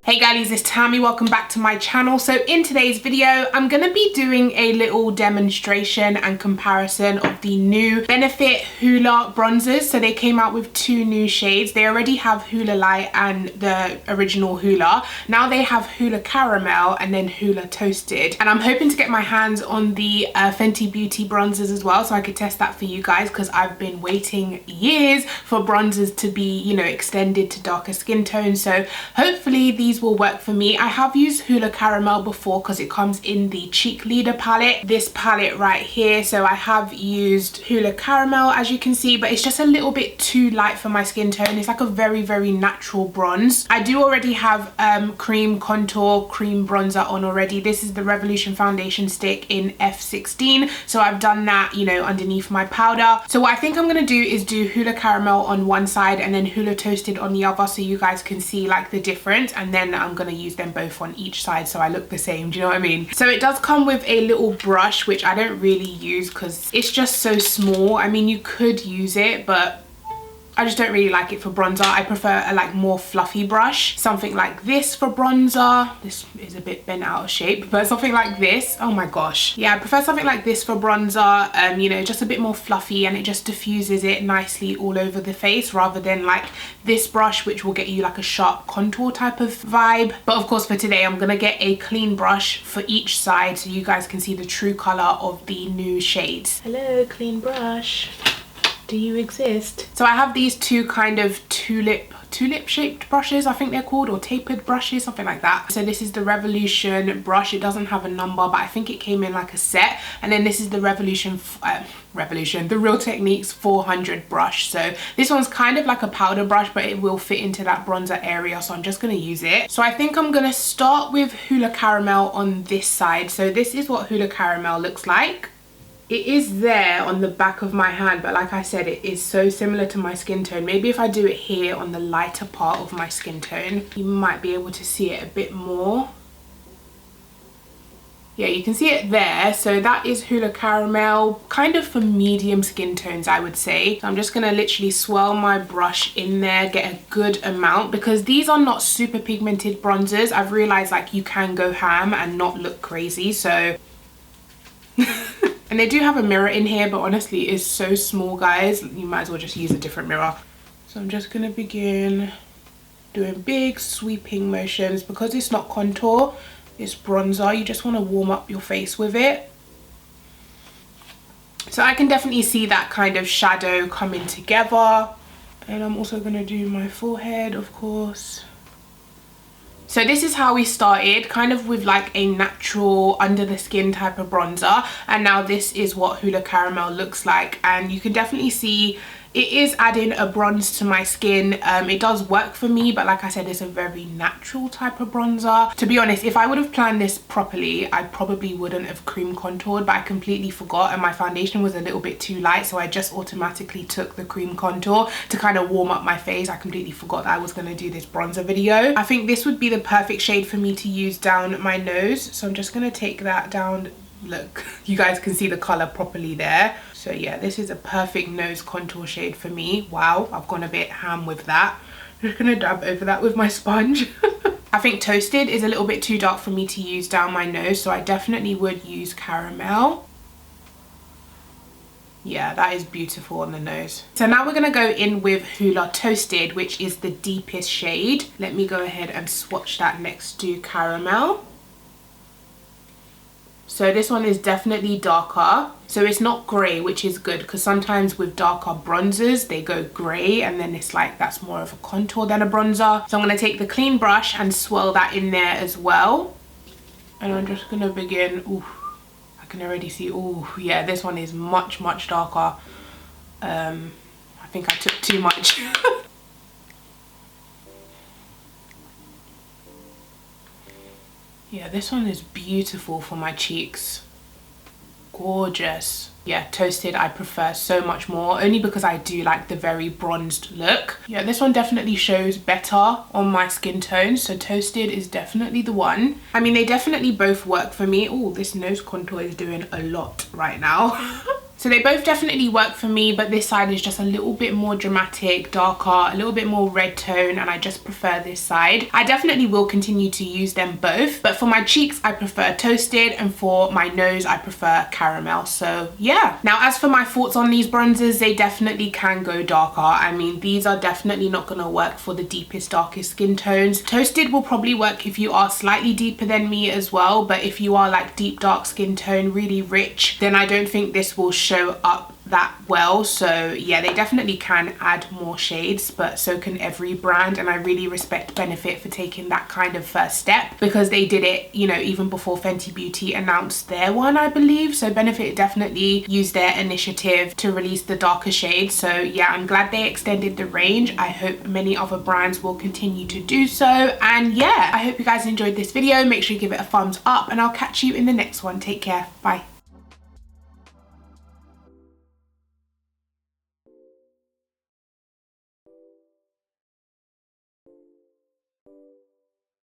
Hey girlies, it's Tammy. Welcome back to my channel. So in today's video, I'm going to be doing a little demonstration and comparison of the new Benefit Hoola bronzers. So they came out with two new shades. They already have Hoola Light and the original Hoola. Now they have Hoola Caramel and then Hoola Toasted. And I'm hoping to get my hands on the Fenty Beauty bronzers as well, so I could test that for you guys, because I've been waiting years for bronzers to be, you know, extended to darker skin tones. So hopefully these will work for me. I have used Hoola Caramel before because it comes in the Cheek Leader palette, this palette right here. So I have used Hoola Caramel, as you can see, but it's just a little bit too light for my skin tone. It's like a very natural bronze. I do already have cream contour cream bronzer on already. This is the Revolution foundation stick in F16, so I've done that, you know, underneath my powder. So what I think I'm gonna do is do Hoola Caramel on one side and then Hoola Toasted on the other, so you guys can see like the difference, and then I'm gonna use them both on each side so I look the same. Do you know what I mean? So it does come with a little brush, which I don't really use because it's just so small. I mean, you could use it, but I just don't really like it for bronzer. I prefer a like more fluffy brush, something like this for bronzer. This is a bit bent out of shape, but something like this. Oh my gosh, yeah, I prefer something like this for bronzer. You know, just a bit more fluffy, and it just diffuses it nicely all over the face, rather than like this brush, which will get you like a sharp contour type of vibe. But of course for today I'm gonna get a clean brush for each side so you guys can see the true color of the new shades. Hello, clean brush. Do you exist? So I have these two kind of tulip shaped brushes, I think they're called, or tapered brushes, something like that. So this is the Revolution brush. It doesn't have a number, but I think it came in like a set. And then this is the the Real Techniques 400 brush. So this one's kind of like a powder brush, but it will fit into that bronzer area, so I'm just gonna use it. So I think I'm gonna start with Hoola Caramel on this side. So this is what Hoola Caramel looks like. It is there on the back of my hand, but like I said, it is so similar to my skin tone. Maybe if I do it here on the lighter part of my skin tone, you might be able to see it a bit more. Yeah, you can see it there. So that is Hoola Caramel, kind of for medium skin tones, I would say. So I'm just gonna literally swirl my brush in there, get a good amount, because these are not super pigmented bronzers. I've realized like you can go ham and not look crazy, so and they do have a mirror in here, but honestly it's so small, guys, you might as well just use a different mirror. So I'm just gonna begin doing big sweeping motions. Because it's not contour, it's bronzer, you just want to warm up your face with it. So I can definitely see that kind of shadow coming together. And I'm also gonna do my forehead, of course. So this is how we started, kind of with like a natural under the skin type of bronzer, and now this is what Hoola Caramel looks like, and you can definitely see it is adding a bronze to my skin. It does work for me, but like I said, it's a very natural type of bronzer. To be honest, if I would have planned this properly, I probably wouldn't have cream contoured, but I completely forgot, and my foundation was a little bit too light, so I just automatically took the cream contour to kind of warm up my face. I completely forgot that I was going to do this bronzer video. I think this would be the perfect shade for me to use down my nose, so I'm just going to take that down. Look, you guys can see the color properly there. So yeah, this is a perfect nose contour shade for me. Wow, I've gone a bit ham with that. I'm just gonna dab over that with my sponge. I think Toasted is a little bit too dark for me to use down my nose, so I definitely would use Caramel. Yeah, that is beautiful on the nose. So now we're gonna go in with Hoola Toasted, which is the deepest shade. Let me go ahead and swatch that next to Caramel. So this one is definitely darker. So it's not grey, which is good, because sometimes with darker bronzers, they go grey, and then it's like that's more of a contour than a bronzer. So I'm going to take the clean brush and swirl that in there as well. And I'm just going to begin. Ooh, I can already see. Ooh, yeah, this one is much darker. I think I took too much. Yeah, this one is beautiful for my cheeks. Gorgeous. Yeah, Toasted I prefer so much more, only because I do like the very bronzed look. Yeah, this one definitely shows better on my skin tone, so Toasted is definitely the one. I mean, they definitely both work for me. Oh, this nose contour is doing a lot right now. So they both definitely work for me, but this side is just a little bit more dramatic, darker, a little bit more red tone, and I just prefer this side. I definitely will continue to use them both, but for my cheeks I prefer toasted, and for my nose I prefer caramel. So yeah. Now as for my thoughts on these bronzers, they definitely can go darker. I mean, these are definitely not going to work for the deepest, darkest skin tones. Toasted will probably work if you are slightly deeper than me as well, but if you are like deep dark skin tone, really rich, then I don't think this will show up that well. So yeah, they definitely can add more shades, but so can every brand, and I really respect Benefit for taking that kind of first step, because they did it, you know, even before Fenty Beauty announced their one, I believe. So Benefit definitely used their initiative to release the darker shades. So yeah, I'm glad they extended the range. I hope many other brands will continue to do so, and yeah, I hope you guys enjoyed this video. Make sure you give it a thumbs up, and I'll catch you in the next one. Take care. Bye.